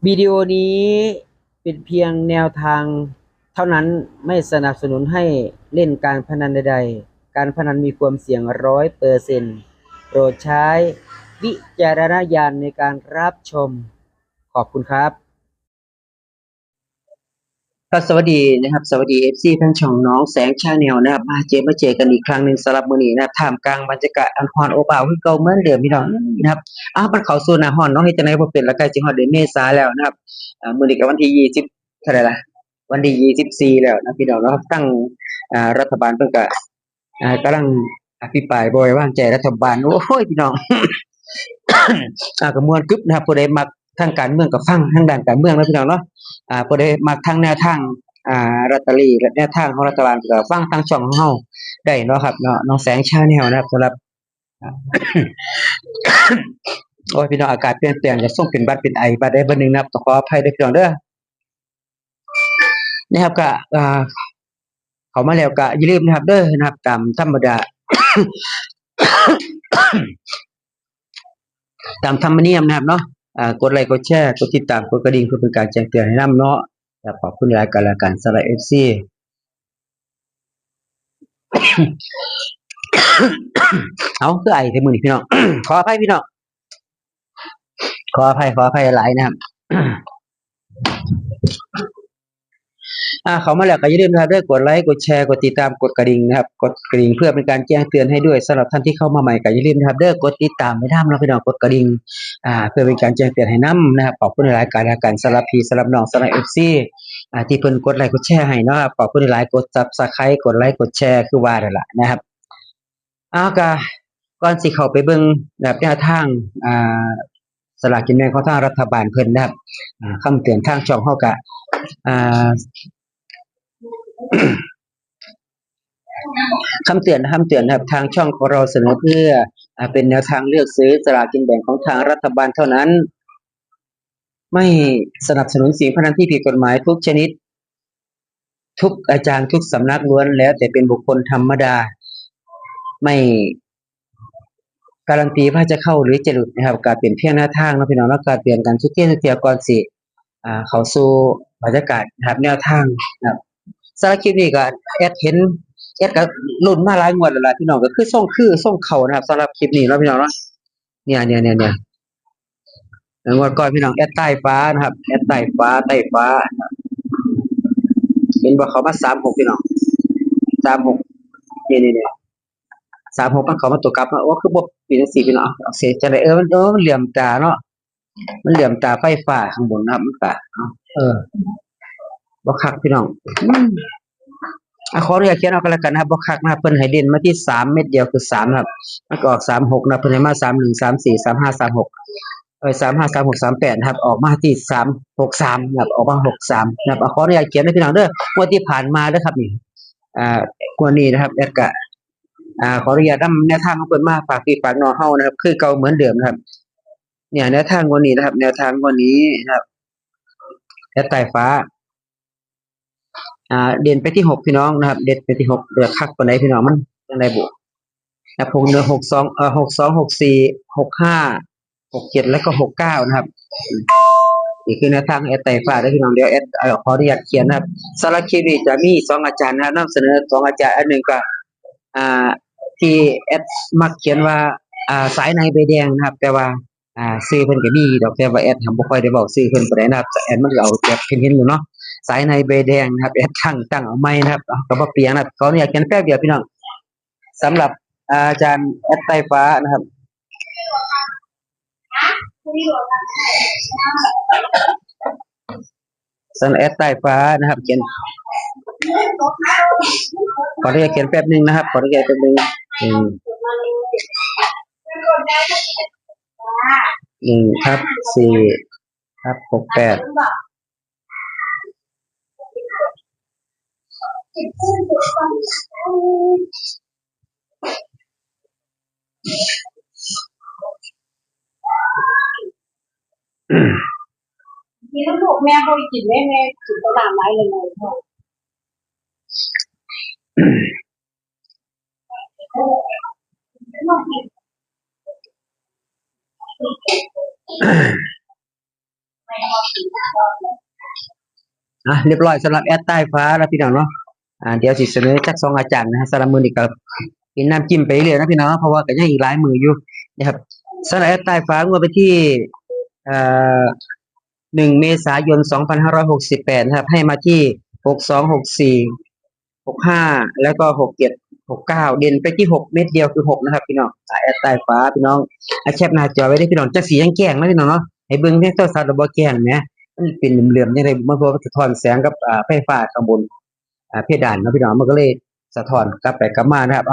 วิดีโอนี้เป็นเพียงแนวทางเท่านั้นไม่สนับสนุนให้เล่นการพนันใดๆการพนันมีความเสี่ยง100%โปรดใช้วิจารณญาณในการรับชมขอบคุณครับครับสวัสดีนะครับสวัสดี FC ทั้งช่องน้องแสงชาแนลนะครับมาเจอกันอีกครั้งหนึ่งสำหรับมื้อนี้นะครับท่ามกลางบรรยากาศอันร้อนอบอ้าวคือเก่าเหมือนเดิมพี่น้องนะครับมันเข้าสู่หน้าร้อนเนาะเฮ็ดจั่งใดบ่เป็นแล้วใกล้สิฮอดเดือนเมษาแล้วนะครับมื้อนี้ก็วันที่20เท่าใดล่ะวันที่24แล้วนะพี่น้องเนาะตั้งรัฐบาลเพิ่นก็กำลังอภิปรายบ่ไว้วางใจรัฐบาลโอ้ยพี่น้อง ก็ม่วนกึบนะครับผู้ใดมักทางการเมืองก็ฟังทางด้านการเมืองเนาะพี่น้องเนาะผู้ใดมักทางแนวทางลอตเตอรี่และแนวทางของรัฐบาลก็ฟังทางช่องของเฮาได้เนาะครับเนาะน้องแสงชาแนลนะครับสำหรับโอ้ยพี่น้องอากาศเปลี่ยนแปลงจะส่งเป็นบัดเป็นไอบัดใดบัดหนึ่งนะครับต้องขออภัยด้วยพี่น้องเด้อนะครับก็เข้ามาแล้วก็อย่าลืมนะครับเด้อนะครับตามธรรมดา ตามธรรมเนียมนะครับเนาะกดไลค์กดแชร์กดติดตามกดกระดิ่งเพื่อเป็นการแจ้งเตือนให้นำเนาะขอบคุณหลายกันละกันสำหรับ FC เอาคือไอ้ที่มื้อนี้พี่น้อง ขออภัยพี่น้องขออภัยหลายนะครับ เข้ามาแล้วก็อย่าลืมนะครับเด้อกดไลค์กดแชร์กดติดตามกดกระดิ่งนะครับกดกระดิ่งเพื่อเป็นการแจ้งเตือนให้ด้วยสำหรับท่านที่เข้ามาใหม่ก็อย่าลืมนะครับเด้อกดติดตามไว้นำเนาะพี่น้องกดกระดิ่งเพื่อเป็นการแจ้งเตือนให้นำนะครับขอบคุณหลายการละกันสำหรับพี่สำหรับน้องสำหรับ FC ที่เพิ่นกดไลค์กดแชร์ให้เนาะครับขอบคุณหลายกด Subscribe กดไลค์กดแชร์คือว่านั่นล่ะนะครับก็ก่อนสิเข้าไปเบิ่งแบบแนวทางอ่าสลากกินแบ่งของทางรัฐบาลเพิ่นนะครับคำเตือนทางช่องเฮาก็อ่า คำเตือนนะครับทางช่องของเราเสนอเพื่อเป็นแนวทางเลือกซื้อสลากกินแบ่งของทางรัฐบาลเท่านั้นไม่สนับสนุนสิ่งพนันที่ผิดกฎหมายทุกชนิดทุกอาจารย์ทุกสำนักล้วนแล้วแต่เป็นบุคคลธรรมดาไม่การันตีว่าจะเข้าหรือจะหลุดนะครับการเปลี่ยนเพียงหน้าทางนะพี่น้องแล้วการเปลี่ยนกันทุกเที่ยก่อนสิเข้าสู่บรรยากาศนะครับแนวทางนะครับสารบคลิปนี้ก็แอดเห็นแอดก็ลุ้นมาหลายงวดแล้วล่ะพี่น้องก็คือส่งเขานะครับสำหรับคลิปนี้เนาะพี่น้องเนาะเนี่ยงวดก่อนพี่น้องแอดใต้ฟ้านะครับแอดใต้ฟ้าเห็นว่าเขามา36พี่น้อง36นี่36มันเขามาตัวกลับเนาะว่าคือบ่เป็นจังซี่พี่น้องเอาเสียจังได๋มันเหลื่อมตาเนาะมันเหลื่อมตาไฟฟ้าข้างบนนะครับมันก็บ่คักพี่น้องขออนุญาตเขียนเอาก็แล้วกันนะครับบ่คักนะครับเพิ่นให้เด่นมาที่3เม็ดเดียวคือ3นะครับมันก็ออก36นะเพิ่นให้มา31 34 35 3635 36 38นะครับออกมาที่363นะครับออกมา63นะครับขออนุญาตเขียนให้พี่น้องเด้องวดที่ผ่านมาเด้อครับนี่งวดนี้นะครับแอดก็ขออนุญาตนำแนวทางของเพิ่นมาฝากพี่ฝากน้องเฮานะครับคือเก่าเหมือนเดิมนะครับเนี่ยแนวทางงวดนี้นะครับแนวทางงวดนี้นะครับแอดใต้ฟ้าเด่นไปที่6พี่น้องนะครับเด่นไปที่6เลือกคักปานใดพี่น้องมันจังได๋บุนะครับผมเหลือ6262 64 65 67แล้วก็69นะครับนี่คือแนวทางแอดไต่ฟ้าเด้อพี่น้องเดี๋ยวแอดขออนุญาตเขียนนะครับสำหรับคลิปนี้จะมี2อาจารย์นะครับนำเสนอ2อาจารย์อันหนึ่งก็อ่าที่แอดมักเขียนว่าสายในใบแดงนะครับแต่ว่าชื่อเพิ่นก็มีดอกแต่ว่าแอดบ่ค่อยได้เว้าชื่อเพิ่นปานใดนะครับแอดมันก็เอาแบบเห็นๆอยู่เนาะสายในใบแดงนะครับแอดตั้งเอาใหม่นะครับก็บ่เปลี่ยนนะครับขออนุญาตเขียนแป๊บเดียวพี่น้องสำหรับอาจารย์แอดไต้ฟ้านะครับสำหรับแอดใต้ฟ้านะครับเขียนขออนุญาตเขียนแป๊บนึงนะครับขออนุญาตแป๊บนึง1/4/68กินแล้วลูกแม่เขากินแม่กินตลาดไรเลยพ่อ เรียบร้อยสำหรับแอดใต้ฟ้าแล้วพี่น้องเนาะเดี๋ยวสิเสนอจัก2อาจารย์นะฮะสำหรับมื้อนี้ก็กินน้ำจิ้มไปเรื่อยนะพี่น้องเพราะว่าก็ยังอีกหลายมื้ออยู่นะครับสำหรับแอดใต้ฟ้างวดไปที่เอ่อ1เมษายน2568นะครับให้มาที่62 64 65แล้วก็67 69เด่นไปที่6เม็ดเดียวคือ6นะครับพี่น้องแอดใต้ฟ้าพี่น้องแคปหน้าจอไว้ได้พี่น้องจักสีแจ้งๆนะพี่น้องเนาะให้เบิ่งแค่โทรศัพท์บ่แจ้งแหมมันเป็นเหลื่อมๆจังได๋มันบ่สะท้อนแสงกับไฟฟ้าข้างบนเพดานเนาะพี่น้องมันก็เลยสะท้อนกลับไปกลับมานะครับ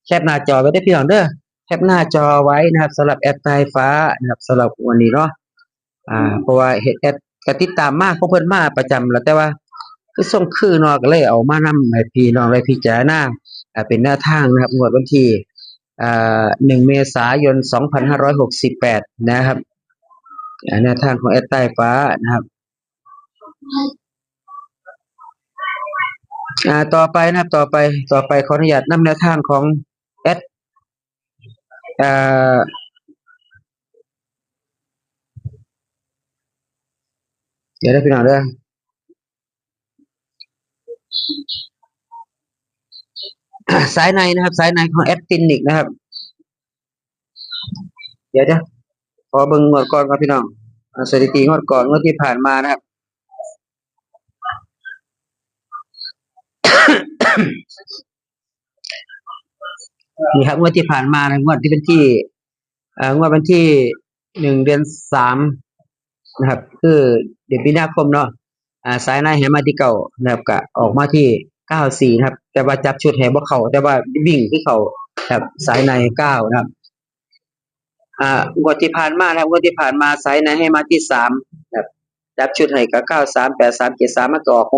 แคปหน้าจอไว้ได้พี่น้องเด้อแคปหน้าจอไว้นะครับสำหรับแอดใต้ฟ้านะครับสำหรับวันนี้เนาะเพราะว่าเฮ็ดแอดก็ติดตามมาของเพิ่นมาประจำแล้วแต่ว่าคือส่งคือเนาะก็เลยเอามานำให้พี่น้องได้พิจารณาเป็นแนวทางนะครับงวดวันที่1เมษายน2568นะครับแนวทางของแอดใต้ฟ้านะครับต่อไปนะครับต่อไปขออนุญาตนำแนวทางของแอดอ่าเดี๋ยวได้พี่น้องเด้อสายในนะครับสายในของแอดฟินิกนะครับเดี๋ยวขอเบิ่งงวดก่อนครับพี่น้องสถิติงวดก่อนงวดที่ผ่านมานะครับนี่ครับงวดที่ผ่านมานะงวดที่เป็นที่งวดวันที่1เดือน3นะครับคือเดือนมีนาคมเนาะสายในให้มาที่เก่านะครับก็ออกมาที่94นะครับแต่ว่าจับชุดให้บ่เข้าแต่ว่าวิ่งที่เข้าครับสายใน9นะครับงวดที่ผ่านมานะครับงวดที่ผ่านมาสายในให้มาที่3นะครับจับชุดให้ก็93 83 73มันก็ออก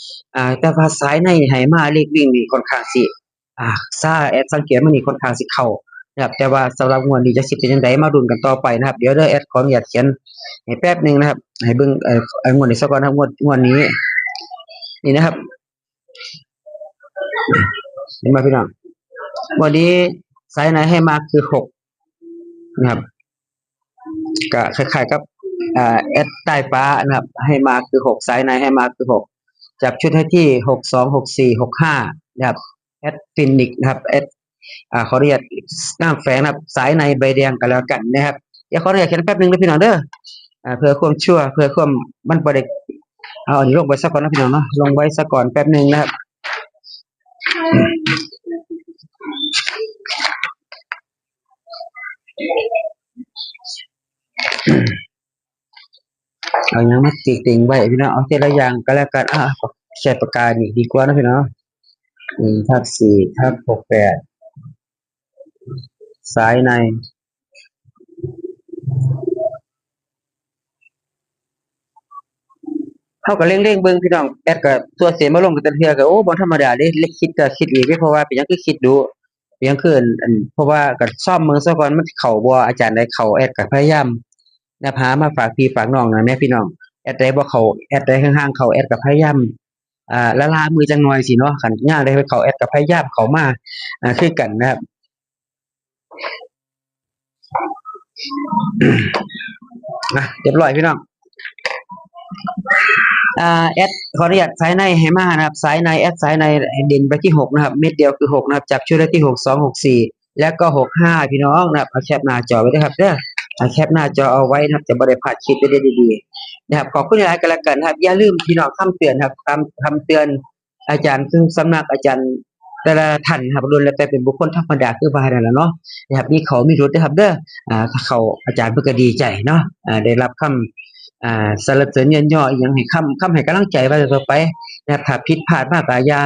63แต่ว่าสายในให้มาเลขวิ่งนี่ค่อนข้างสิแอดสังเกตมันนี่ค่อนข้างสิเข้านะครับแต่ว่าสำหรับงวดนี้จะสิเป็นจังไดมาลุ้นกันต่อไปนะครับเดี๋ยวแอดขออนุญาตเขียนให้แป๊บนึงนะครับให้เบิ่งงวดนี้ซะก่อนนะครับงวดนี้นี่นะครับเห็นไหมพี่น้องงวดนี้สายในให้มาคือ6นะครับก็คล้ายๆกับแอดใต้ฟ้านะครับให้มาคือ6สายในให้มาคือ6จับชุดให้ที่62 64 65นะครับแอดฟินิกนะครับแอดขออนุญาตน้ำแฝงนะครับสายในใบแดงกันแล้วกันนะครับเดี๋ยวขออนุญาตเขียนแป๊บนึงนะพี่น้องเด้อเพื่อความชั่วเพื่อความมันบ่ได้เอาอันนี้ลงไว้ซะก่อนนะพี่น้องเนาะลงไว้ซะก่อนแป๊บนึงนะครับเอายังมาติ่งไว้พี่น้องเอาทีละอย่างก็แล้วกันใช้ปากกานี่ดีกว่านะพี่น้อง1/4/68สายในเฮาก็เร่งๆเบิ่งพี่น้องแอดก็ตัวเสียมาลงแต่เทื่อก็โอ้บ่ธรรมดาเด้คิดก็คิดอีกเด้เพราะว่าเป็นหยังคือคิดดูเป็นหยังคือเพราะว่าก็ซ่อมเบิ่งซะก่อนมันเข้าบ่อาจารย์ได้เข้าแอดก็พยายามนะหามาฝากพี่ฝากน้องนะแม่พี่น้องแอดใดบ่เข้าแอดใดห่างๆเข้าแอดก็พยายามละลามือจังหน่อยสิเนาะคันยามใดไปเข้าแอดก็พยายามเข้ามาคือกันนะครับเรียบร้อยพี่น้องแอดขออนุญาตสายในให้มานะครับสายในแอดสายในเด่นไปที่6นะครับเม็ดเดียวคือ6นะครับจับชุดได้ที่62 64แล้วก็65พี่น้องนะครับเอาแคปหน้าจอไว้ด้วยครับเด้อแคปหน้าจอเอาไว้นะครับจะบ่ได้พลาดคลิปได้ดีๆนะครับขอบคุณหลายๆกันแล้วกันครับอย่าลืมพี่น้องคำเตือนครับคำเตือนอาจารย์ซึ่งสำนักอาจารย์แต่ละท่านครับล้วนแล้วแต่เป็นบุคคลธรรมดาคือว่านั่นแหละเนาะนะครับมีเขามีรุดนะครับเด้อถ้าเขาอาจารย์เพิ่นก็ดีใจเนาะได้รับคำสรรเสริญเยินยออีหยังให้คำให้กำลังใจว่าต่อไปนะครับถ้าผิดพลาดมากก็อย่า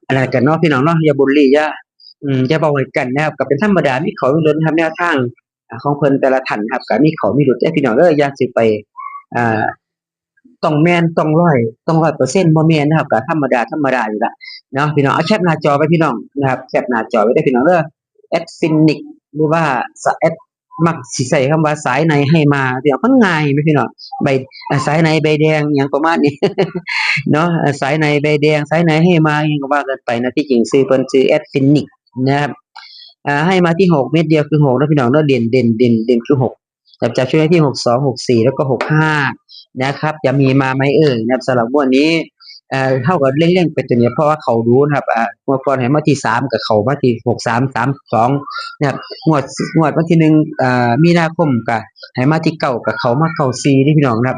อะไรกันเนาะพี่น้องเนาะอย่าบุลลีอย่าเว้าให้กันนะครับก็เป็นธรรมดามีเขามีรุดทำแนวทางของเพิ่นแต่ละท่านครับก็มีเขามีรุดแต่พี่น้องอย่าสิไปอ่าต้องแม่นต้อง100%บ่แม่นนะครับก็ธรรมดาอยู่ละเนาะพี่น้องเอาแคปหน้าจอไว้พี่น้องนะครับแคปหน้าจอไว้ได้พี่น้องเด้อแอดฟินิกหรือว่าแอดมักสิใช้คำว่าสายในให้มาพี่น้องมันง่ายไหมพี่น้องใบสายในใบแดงอย่างประมาณนี้ เนาะสายในใบแดงสายในให้มาอย่างก็ว่ากันไปนะที่จริงชื่อเพิ่นชื่อแอดฟินิกนะครับให้มาที่6เม็ดเดียวคือ6นะพี่น้องเนาะเด่นคือ6 จับช่วงที่62 64แล้วก็65นะครับจะมีมาไหมนะครับสำหรับงวดนี้เท่ากับเร่งๆไปตัวเนี้ยเพราะว่าเขารู้นะครับงวดก่อนให้มาที่3กับเขามาที่6332นะครับงวดวันที่1มีนาคมก็ให้มาที่9กับเขามาเก้า4นี่พี่น้องนะครับ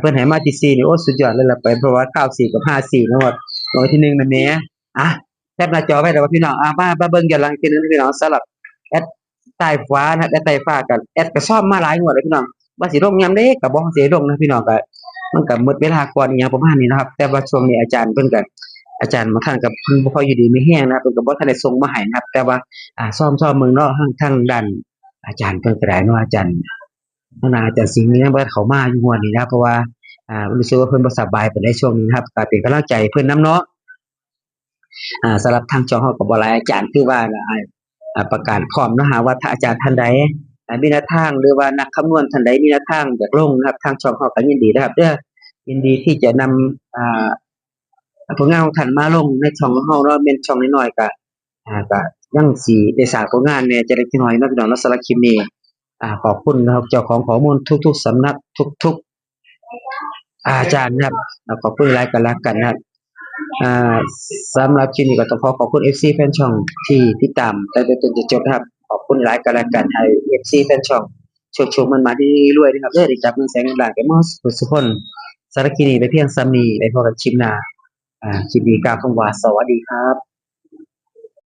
เพิ่นให้มาที่4นี่โอ้สุดยอดเลยล่ะไปเพราะว่า94กับ54นะงวดที่1นั่นแหมอ่ะแคปหน้าจอไว้แล้วว่าพี่น้องมาเบิ่งย้อนหลังอีกทีนึงพี่น้องสำหรับแอดใต้ฟ้านะแอดใต้ฟ้ากันแอดก็ซ่อมมาหลายงวดเลยพี่น้องว่าสิลงยามใดก็บ่สิลงนะพี่น้องก็มันก็หมดเวลาก่อนอีหยังประมาณนี้นะครับแต่ว่าช่วงนี้อาจารย์เพิ่นก็อาจารย์บางครั้งก็เพิ่นบ่ค่อยอยู่ดีมีแรงนะครับเพิ่นก็บ่ทันได้ส่งมาให้นะครับแต่ว่าซ่อมเมืองเนาะทางด้านอาจารย์เพิ่นก็ได้เนาะอาจารย์อาจารย์สิงห์นี่ยังบ่เข้ามาอยู่งวดนี้นะเพราะว่ารู้สึกว่าเพิ่นบ่สบายปานใดช่วงนี้นะครับก็เป็นกำลังใจเพิ่นนำเนาะสำหรับทางช่องเฮาก็บ่หลายอาจารย์คือว่าประกาศพร้อมเนาะว่าถ้าอาจารย์ท่านใดมีแนวทางหรือว่านักคำนวณท่านใดมีแนวทางอยากลงนะครับทางช่องเฮาก็ยินดีนะครับเด้อยินดีที่จะนำผลงานของท่านมาลงในช่องของเฮาเนาะแม่นช่องน้อยๆก็ยังสิได้สร้างผลงานแหน่จักเล็กจักน้อยเนาะพี่น้องเนาะสำหรับคลิปนี้ขอบคุณนะครับเจ้าของข้อมูลทุกๆสำนักทุกๆอาจารย์นะครับขอบคุณหลายกันแล้วกันนะครับสำหรับคลิปนี้ก็ต้องขอบคุณ FC แฟนช่องที่ติดตามตั้งแต่ต้นจนจบนะครับขอบคุณหลายกันแล้วกันให้ FC แฟนช่องโชคๆมันมาที่รวยๆนะครับเด้อได้จับเงินแสนเงินล้านกันหมดทุกคนสำหรับคลิปนี้ไปเพียงซ้ำนี้ไว้พบกันคลิปหน้าคลิปนี้กล่าวคำว่าสวัสดีครับ